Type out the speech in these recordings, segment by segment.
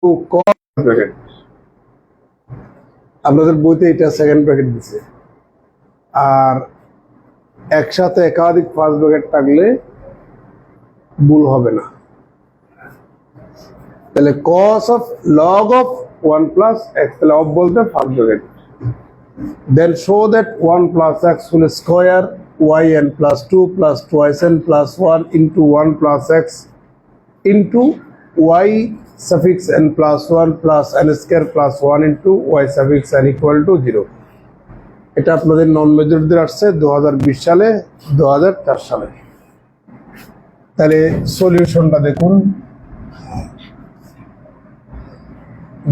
cos bracket, আপনাদের বইতে এটা সেকেন্ড ব্র্যাকেট দিছে, আর একসাথে একাধিক ফার্স্ট ব্র্যাকেট থাকলে ভুল হবে না। তাহলে cos of log of 1 plus x, তাহলে অফ বলতে first bracket. Then show that 1 plus x whole square yn plus 2 plus twice n plus 1 into 1 plus x into y suffix n plus 1 plus n square plus 1 into y suffix n equal to 0. এটা আপনাদের নন মেজরদের আসছে 2020 সালে 2004 সালে। তাহলে সলিউশনটা দেখুন।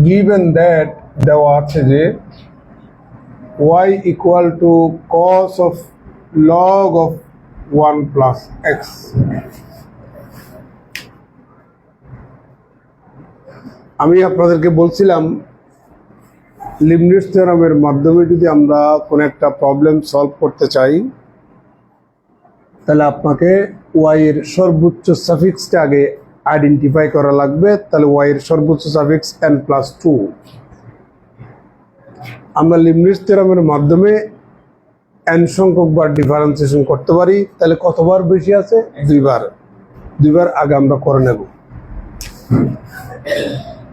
Given that দেওয়া আছে যে y equal to cos of log of 1 plus x, আমি আপনাদেরকে বলছিলাম লিবনিটজ থিওরামের মাধ্যমে যদি আমরা কোনো একটা প্রবলেম সলভ করতে চাই তাহলে আপনাকে y এর সর্বোচ্চ সাফিক্সটা আগে আইডেন্টিফাই করা লাগবে। তাহলে y এর সর্বোচ্চ সাফিক্স n plus 2। আমরা লিবনিটজ থিওরামের মাধ্যমে n সংখ্যক বার ডিফারেন্সিয়েশন করতে পারি। তাহলে কতবার বেশি আছে? দুইবার আগে আমরা করে নেব।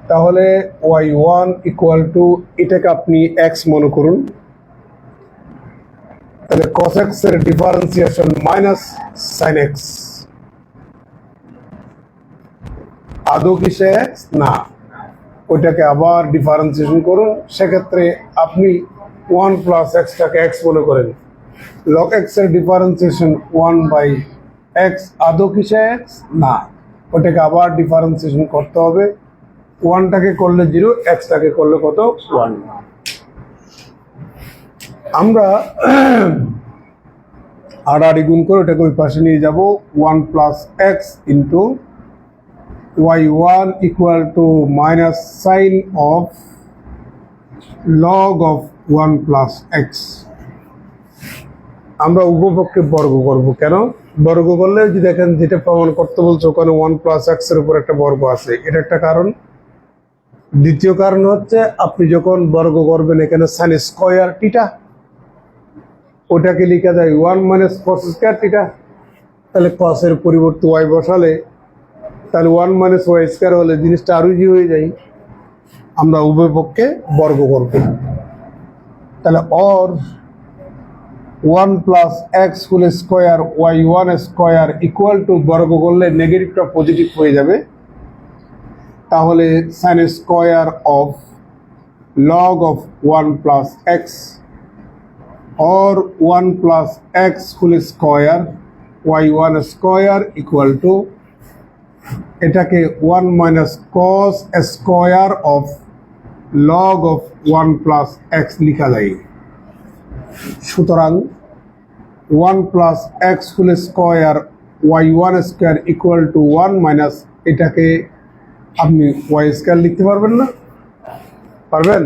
তাহলে y1 ইকুয়াল টু, এটাকে আপনি x মনে করুন, তাহলে cos x এর ডিফারেন্সিয়েশন মাইনাস sin x। আদৌ কি সে x? না, ওইটাকে আবার ডিফারেন্সিয়েশন করুন। সেক্ষেত্রে আপনি 1 প্লাস এক্সটাকে x মনে করেন। log x এর ডিফারেন্সিয়েশন 1 বাই x, আদৌ কি সে x? না, ওটাকে আবার ডিফারেন্সিয়েশন করতে হবে। 1টাকে করলে 0, xটাকে করলে কত? 1। আমরা আড়াআড়ি গুণ করে ওটাকে ওই পাশে নিয়ে যাব। 1 plus x into y1 equal to minus sine of log of 1 plus x. আমরা উভয়পক্ষে বর্গ করব। কেন বর্গ করলে? যদি দেখেন যেটা প্রমাণ করতে বলছো ওখানে 1 প্লাস এক্স এর উপর একটা বর্গ আছে, এটা একটা কারণ। দ্বিতীয় কারণ হচ্ছে আপনি যখন বর্গ করবেন এখানে সাইন স্কয়ার থিটা, ওটাকে লিখা যায় 1 মাইনাস কস স্কয়ার থিটা। তাহলে কস এর পরিবর্তে y বসালে তাহলে 1 মাইনাস ওয়াই স্কয়ার হলে জিনিসটা আরো ইজি হয়ে যায়। আমরা উভয় পক্ষে বর্গ করব। তাহলে or 1 plus x whole square y1 square equal to, বর্গ করলে নেগেটিভটা পজিটিভ হয়ে যাবে। তাহলে sine square of log of 1 plus x or 1 plus x whole square y1 square equal to, এটাকে 1 minus cos square of log of 1 plus x লিখা যায়। সুতরাং 1 plus x whole square y1 square equal to 1 minus, এটাকে আপনি y square লিখতে পারবেন না? পারবেন?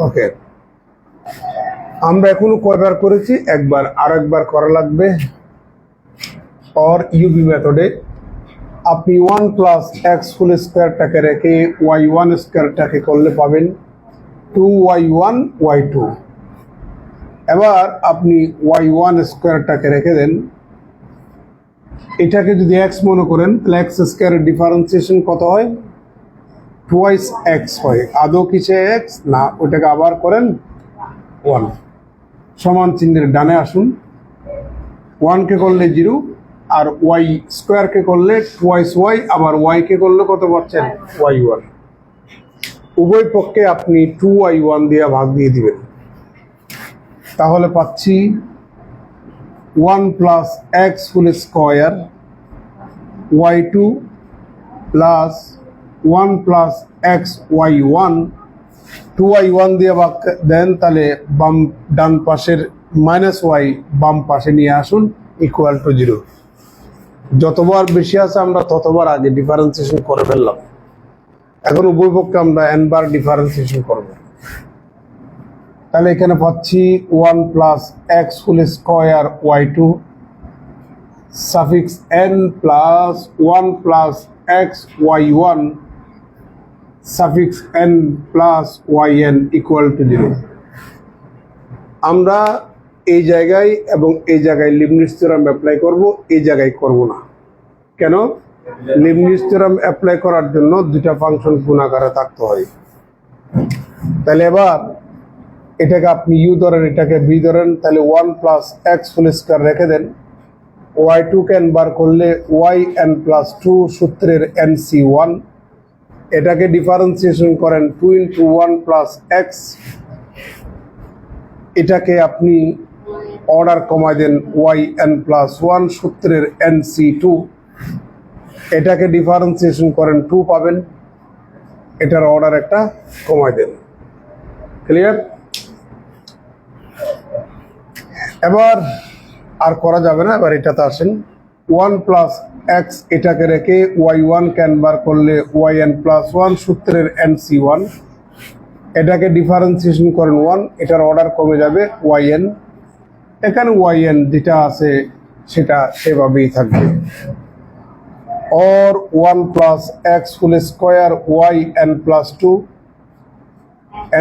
ওকে, আমরা এখনো কয়বার করেছি? একবার, আর একবার করা লাগবে। অর ইউবি মেথডে আপনি 1 প্লাস এক্স হোল স্কয়ারটাকে রেখে y1 স্কয়ারটাকে করলে পাবেন 2y1 y2। এবার আপনি y1 স্কয়ারটাকে রেখে দেন, এটাকে যদি x মনে করেন তাহলে এক্স স্কয়ারের ডিফারেন্সিয়েশন কত হয়? টুয়াইস এক্স হয়। আদৌ কি সে x? না, ওটাকে আবার করেন 1। সমান চিহ্নের ডানে আসুন। 1 কে করলে 0, আর y স্কয়ারকে করলে টুয়াইস y, আবার y কে করলে কত পাচ্ছেন? y1। উভয় পক্ষে আপনি 2y1 দিয়ে ভাগ দিয়ে দিবেন। তাহলে পাচ্ছি 1 plus x whole square y2 plus 1 plus x y1। 2y1 দিয়ে ভাগ দেন, তাহলে বাম ডান পাশের মাইনাস ওয়াই বাম পাশে নিয়ে আসুন, ইকুয়াল টু 0। যতবার বেশি আছে আমরা ততবার আগে ডিফারেন্সিয়েশন করে ফেললাম। এখন উভয় পক্ষে আমরা n বার ডিফারেন্সিয়েশন করব। তাহলে এখানে পাচ্ছি 1 plus x whole square y2 suffix n plus 1 plus x y1 suffix n plus y n equal to 0। আমরা এই জায়গায় এবং এই জায়গায় লিবনিটজ থিওরাম অ্যাপ্লাই করব, এই জায়গায় করব না। কেন? লিবনিটজ থিওরাম অ্যাপ্লাই করার জন্য দুটা ফাংশন গুণাকারে থাকতে হয়। তাহলে এবার এটাকে আপনি ইউ ধরেন, এটাকে বি ধরেন, তাহলে 1 প্লাস এক্স হোল স্কয়ার রেখে দেন। y2 ক্যান বার করলে yn প্লাস 2 সূত্রের nc1, এটাকে ডিফারেন্সিয়েশন করেন 2 ইন্টু 1 প্লাস এক্স, এটাকে আপনি অর্ডার কমায় দেন yn প্লাস 1 সূত্রের nc2, এটাকে ডিফারেন্সিয়েশন করেন 2 পাবেন, এটার অর্ডার একটা কমায় দেন। ক্লিয়ার? এবার আর করা যাবে না, এবার এটাতে আসেন। 1 প্লাস এক্স এটাকে রেখে y1 ক্যান বার করলে yn প্লাস 1 সূত্রের nc1, এটাকে ডিফারেন্সিয়েশন করেন 1, এটার অর্ডার কমে যাবে yn, এখানে yn যেটা আছে সেটা সেভাবেই থাকবে। और 1 plus x whole square yn plus 2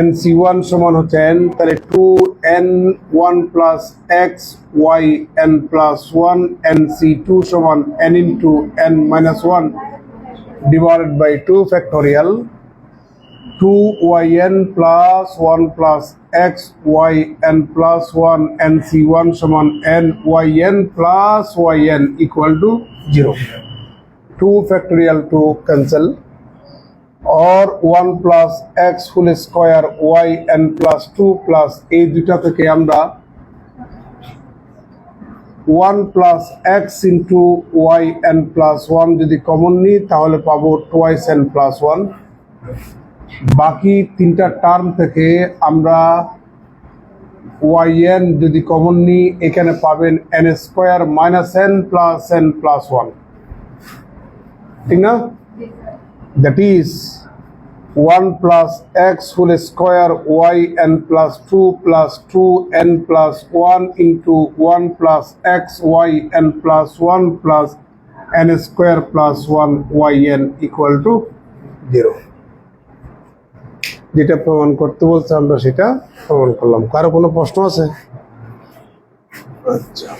nc1 সমান হচ্ছে n, তাহলে 2n 1 plus x yn plus 1 nc2 সমান n into n minus 1 divided by 2 factorial 2yn plus 1 plus x yn plus 1 nc1 সমান n yn plus yn equal to 0। 2 factorial 2 cancel, और 1 plus x whole square yn plus 2 plus এই দুটা থেকে আমরা 1 plus x into yn plus 1 যদি common নিই তাহলে পাবো 2n প্লাস 1। বাকি তিনটা টার্ম থেকে আমরা yn যদি কমন নিই এখানে পাবেন n স্কয়ার মাইনাস n প্লাস 1, ঠিক না? That is 1 plus x whole square yn plus 2 plus 2n plus 1 into 1 plus x yn plus 1 plus n স্কয়ার প্লাস 1 yn ইকুয়াল টু 0। যেটা প্রমাণ করতে বলছে আমরা সেটা প্রমাণ করলাম। কারো কোনো প্রশ্ন আছে? আচ্ছা।